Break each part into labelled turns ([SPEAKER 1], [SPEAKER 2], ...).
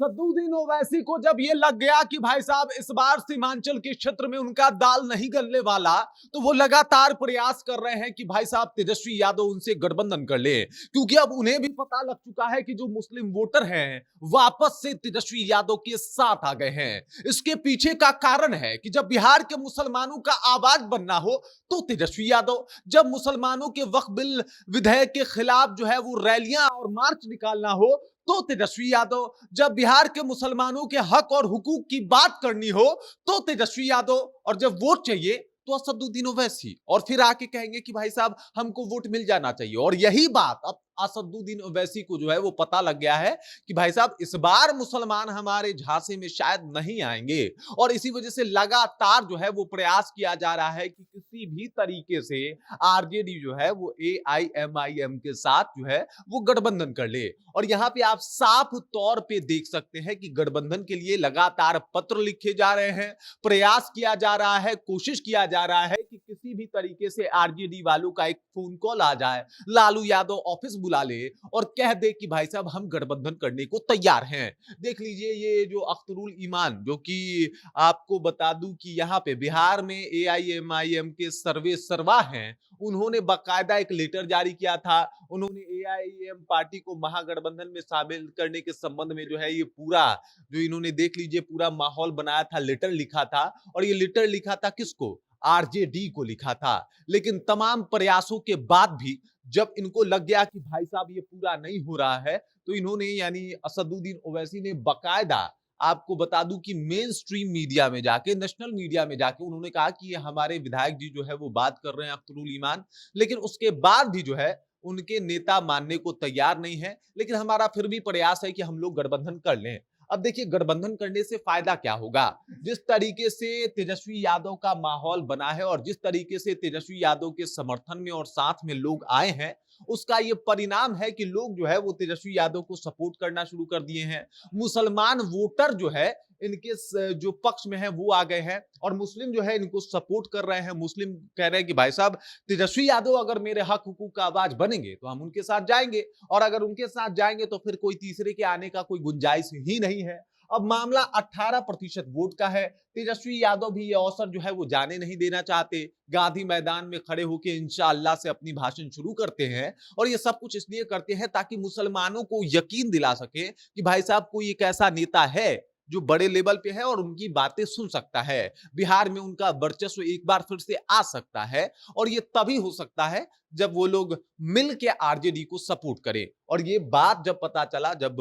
[SPEAKER 1] सद्दुद्दीन ओवैसी को जब ये लग गया कि भाई साहब इस बार सीमांचल के क्षेत्र में उनका दाल नहीं गलने वाला, तो वो लगातार प्रयास कर रहे हैं कि भाई साहब तेजस्वी यादव उनसे गठबंधन कर ले, क्योंकि अब उन्हें भी पता लग चुका है कि जो मुस्लिम वोटर हैं वापस से तेजस्वी यादव के साथ आ गए हैं। इसके पीछे का कारण है कि जब बिहार के मुसलमानों का आवाज बनना हो तो तेजस्वी यादव, जब मुसलमानों के वक्फ बिल विधेयक के खिलाफ जो है वो रैलियां और मार्च निकालना हो तो तेजस्वी यादव, जब बिहार के मुसलमानों के हक और हुकूक की बात करनी हो तो तेजस्वी यादव, और जब वोट चाहिए तो असदुद्दीन ओवैसी, और फिर आके कहेंगे कि भाई साहब हमको वोट मिल जाना चाहिए। और यही बात अब असदुद्दीन ओवैसी को जो है वो पता लग गया है कि भाई साहब इस बार मुसलमान हमारे झांसे में शायद नहीं आएंगे, और इसी वजह से लगातार जो है वो प्रयास किया जा रहा है कि किसी भी तरीके से आरजेडी जो है वो एआईएमआईएम के साथ जो है वो गठबंधन कर ले। और यहां पे आप साफ तौर पे देख सकते हैं कि गठबंधन के लिए लगातार पत्र लिखे जा रहे हैं, प्रयास किया जा रहा है, कोशिश किया जा रहा है कि किसी भी तरीके से आरजेडी वालों का एक फोन कॉल आ जाए, लालू यादव ऑफिस बुला ले और कह दे कि भाई साहब हम गठबंधन करने को तैयार हैं। देख लीजिए ये जो अख्तरुल ईमान, जो कि आपको बता दूं कि यहाँ पे बिहार में एआईएमआईएम के सर्वे सर्वा हैं, उन्होंने बाकायदा एक लेटर जारी किया था। उन्होंने एआईएम पार्टी को महागठबंधन में शामिल करने के संबंध में जो है ये पूरा जो इन्होंने देख लीजिए पूरा माहौल बनाया था, लेटर लिखा था। और ये लेटर लिखा था किसको? आरजेडी को लिखा था। लेकिन तमाम प्रयासों के बाद भी जब इनको लग गया कि भाई साहब ये पूरा नहीं हो रहा है, तो इन्होंने यानी असदुद्दीन ओवैसी ने बाकायदा, आपको बता दूं कि मेन स्ट्रीम मीडिया में जाके, नेशनल मीडिया में जाके उन्होंने कहा कि ये हमारे विधायक जी जो है वो बात कर रहे हैं अख्तरुल ईमान, लेकिन उसके बाद भी जो है उनके नेता मानने को तैयार नहीं है। लेकिन हमारा फिर भी प्रयास है कि हम लोग गठबंधन कर लें। अब देखिए गठबंधन करने से फायदा क्या होगा? जिस तरीके से तेजस्वी यादव का माहौल बना है और जिस तरीके से तेजस्वी यादव के समर्थन में और साथ में लोग आए हैं, उसका ये परिणाम है कि लोग जो है वो तेजस्वी यादव को सपोर्ट करना शुरू कर दिए हैं। मुसलमान वोटर जो है इनके जो पक्ष में है वो आ गए हैं, और मुस्लिम जो है इनको सपोर्ट कर रहे हैं। मुस्लिम कह रहे हैं कि भाई साहब तेजस्वी यादव अगर मेरे हक हुकूक का आवाज बनेंगे तो हम उनके साथ जाएंगे, और अगर उनके साथ जाएंगे तो फिर कोई तीसरे के आने का कोई गुंजाइश ही नहीं है। अब मामला 18% वोट का है। तेजस्वी यादव भी ये अवसर जो है वो जाने नहीं देना चाहते। गांधी मैदान में खड़े होकर इंशाअल्लाह से अपनी भाषण शुरू करते हैं, और ये सब कुछ इसलिए करते हैं ताकि मुसलमानों को यकीन दिला सके कि भाई साहब कोई एक ऐसा नेता है जो बड़े लेवल पे है और उनकी बातें सुन सकता है। बिहार में उनका वर्चस्व एक बार फिर से आ सकता है, और ये तभी हो सकता है जब वो लोग मिल के आरजेडी को सपोर्ट करें। और ये बात जब पता चला, जब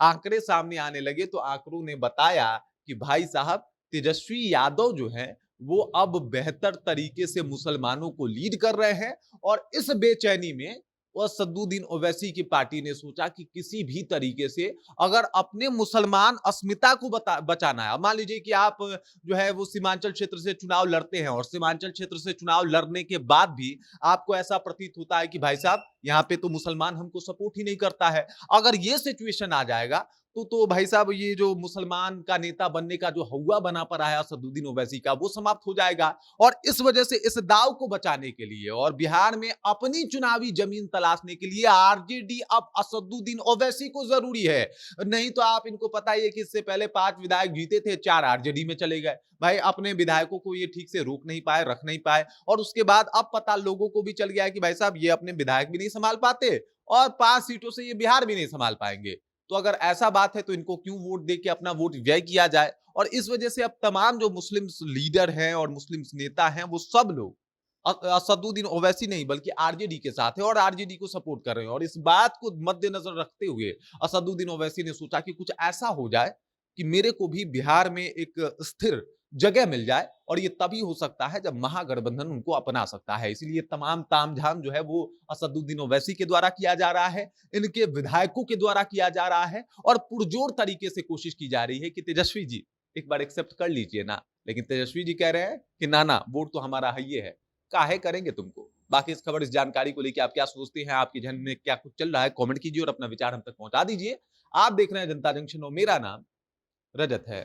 [SPEAKER 1] आंकड़े सामने आने लगे, तो आंकड़ों ने बताया कि भाई साहब तेजस्वी यादव जो है वो अब बेहतर तरीके से मुसलमानों को लीड कर रहे हैं। और इस बेचैनी में और सद्दुद्दीन ओवैसी की पार्टी ने सोचा कि किसी भी तरीके से अगर अपने मुसलमान अस्मिता को बचाना है। अब मान लीजिए कि आप जो है वो सीमांचल क्षेत्र से चुनाव लड़ते हैं, और सीमांचल क्षेत्र से चुनाव लड़ने के बाद भी आपको ऐसा प्रतीत होता है कि भाई साहब यहाँ पे तो मुसलमान हमको सपोर्ट ही नहीं करता है। अगर ये सिचुएशन आ जाएगा तो भाई साहब ये जो मुसलमान का नेता बनने का जो हौवा बना पड़ा है असदुद्दीन ओवैसी का, वो समाप्त हो जाएगा। और इस वजह से इस दाव को बचाने के लिए और बिहार में अपनी चुनावी जमीन तलाशने के लिए आरजेडी अब असदुद्दीन ओवैसी को जरूरी है। नहीं तो आप इनको पता ही है कि इससे पहले 5 विधायक जीते थे, 4 आरजेडी में चले गए। भाई अपने विधायकों को ये ठीक से रोक नहीं पाए, रख नहीं पाए, और उसके बाद अब पता लोगों को भी चल गया कि भाई साहब ये अपने विधायक भी नहीं संभाल पाते, और 5 सीटों से ये बिहार भी नहीं संभाल पाएंगे। तो अगर ऐसा बात है तो इनको क्यों वोट दे के अपना वोट व्यय किया जाए। और इस वजह से अब तमाम जो मुस्लिम लीडर हैं और मुस्लिम नेता हैं वो सब लोग असदुद्दीन ओवैसी नहीं बल्कि आरजेडी के साथ है और आरजेडी को सपोर्ट कर रहे हैं। और इस बात को मद्देनजर रखते हुए असदुद्दीन ओवैसी ने सोचा कि कुछ ऐसा हो जाए कि मेरे को भी बिहार में एक स्थिर जगह मिल जाए, और ये तभी हो सकता है जब महागठबंधन उनको अपना सकता है। इसलिए तमाम तामझाम जो है वो असदुद्दीन ओवैसी के द्वारा किया जा रहा है, इनके विधायकों के द्वारा किया जा रहा है, और पुरजोर तरीके से कोशिश की जा रही है कि तेजस्वी जी एक बार एक्सेप्ट कर लीजिए ना। लेकिन तेजस्वी जी कह रहे हैं कि ना ना, वोट तो हमारा है, ये है, काहे करेंगे तुमको। बाकी इस खबर, इस जानकारी को लेकर आप क्या सोचते हैं, आपके जहन में क्या कुछ चल रहा है, कमेंट कीजिए और अपना विचार हम तक पहुंचा दीजिए। आप देख रहे हैं जनता जंक्शन और मेरा नाम रजत है।